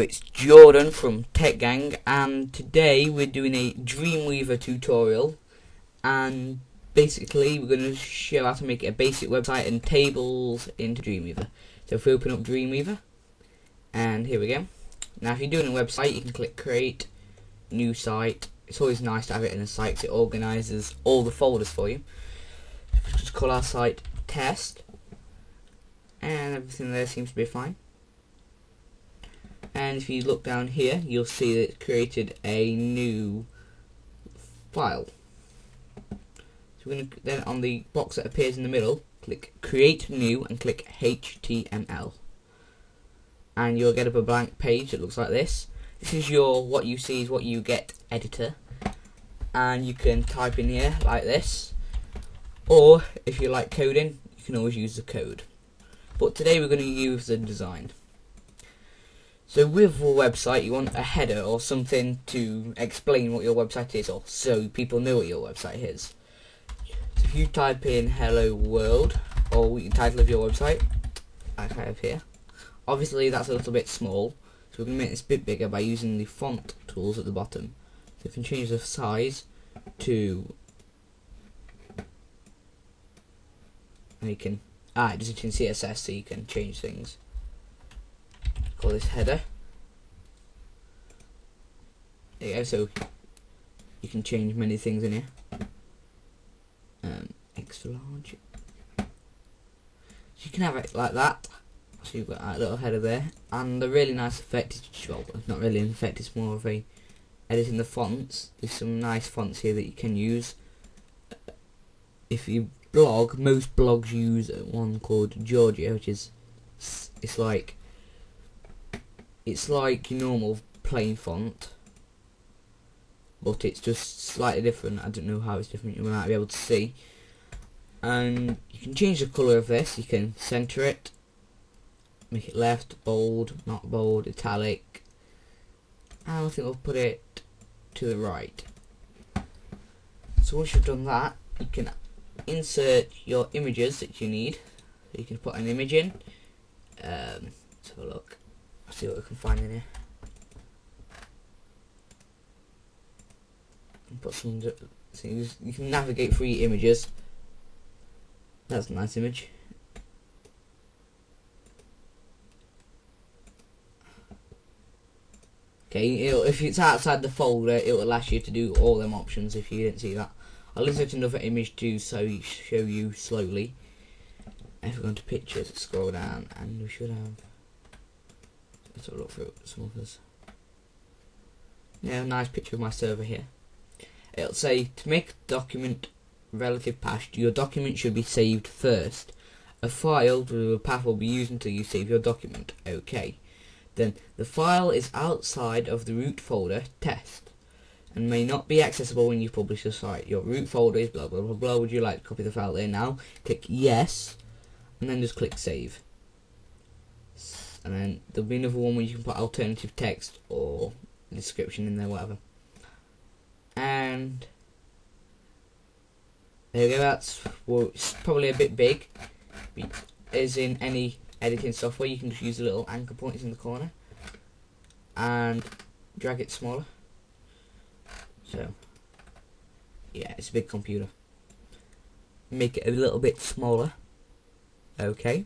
it's Jordan from Tech Gang, and today we're doing a Dreamweaver tutorial, and basically we're going to show how to make a basic website and tables into Dreamweaver. So if we open up Dreamweaver, and here we go. Now if you're doing a website, you can click create new site. It's always nice to have it in a site because it organises all the folders for you. Just call our site test, and everything there seems to be fine. And if you look down here, you'll see that it created a new file. So we're going to then, on the box that appears in the middle, click create new and click HTML, and you'll get up a blank page that looks like this. This is your what you see is what you get editor, and you can type in here like this, or if you like coding, you can always use the code. But today we're going to use the design. So with your website, you want a header or something to explain what your website is, or so people know what your website is. So if you type in hello world, or the title of your website, like I have here, obviously that's a little bit small, so we're going to make this a bit bigger by using the font tools at the bottom. So you can change the size to, and you can, it does it in CSS, so you can change things. Call this header. There you go, so you can change many things in here. Extra large. So you can have it like that. So you've got that little header there, and a really nice effect is, well, it's not really an effect, it's more of a editing the fonts. There's some nice fonts here that you can use. If you blog, most blogs use one called Georgia, which is, it's like your normal plain font, but it's just slightly different. I don't know how it's different, you might be able to see. And you can change the colour of this. You can centre it, make it left, bold, not bold, italic, and I think we'll put it to the right. So once you've done that, you can insert your images that you need. So you can put an image in. Let's have a look. See what we can find in here. And put some. So you can navigate through your images. That's a nice image. Okay, if it's outside the folder, it will ask you to do all them options. If you didn't see that, I'll insert another image to show you slowly. And if we go into pictures, scroll down, and we should have. Let's have a look through some others. Yeah, a nice picture of my server here. It'll say to make document relative path, your document should be saved first. A file with a path will be used until you save your document. Okay. Then the file is outside of the root folder test and may not be accessible when you publish the site. Your root folder is blah blah blah blah. Would you like to copy the file there now? Click yes, and then just click save. And then there'll be another one where you can put alternative text or description in there, whatever. And there you go. That's, well, it's probably a bit big. As in any editing software, you can just use the little anchor points in the corner and drag it smaller. So yeah, it's a big computer. Make it a little bit smaller. Okay.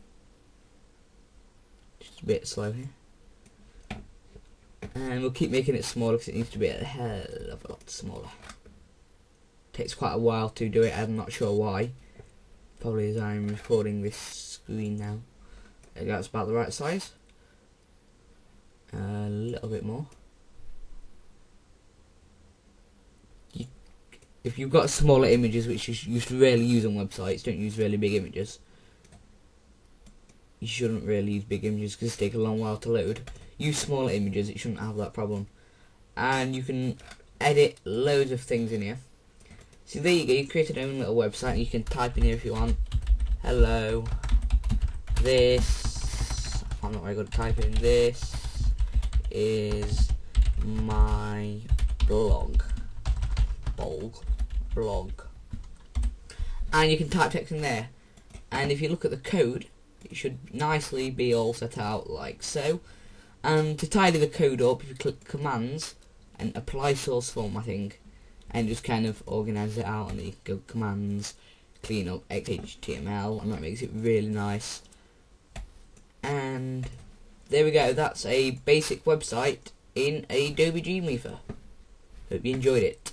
Just a bit slow here, and we'll keep making it smaller because it needs to be a hell of a lot smaller. Takes quite a while to do it. I'm not sure why. Probably as I'm recording this screen now. That's about the right size. A little bit more. If you've got smaller images, which you should rarely use on websites, don't use really big images. You shouldn't really use big images because they take a long while to load. Use smaller images, it shouldn't have that problem. And you can edit loads of things in here. So there you go, you created your own little website. You can type in here if you want. Hello, this, I'm not very good at typing, this is my blog. And you can type text in there. And if you look at the code, it should nicely be all set out like so. And to tidy the code up, if you click commands and apply source formatting, and just kind of organize it out, and then you go commands, clean up HTML, and that makes it really nice. And there we go, that's a basic website in Adobe Dreamweaver. Hope you enjoyed it.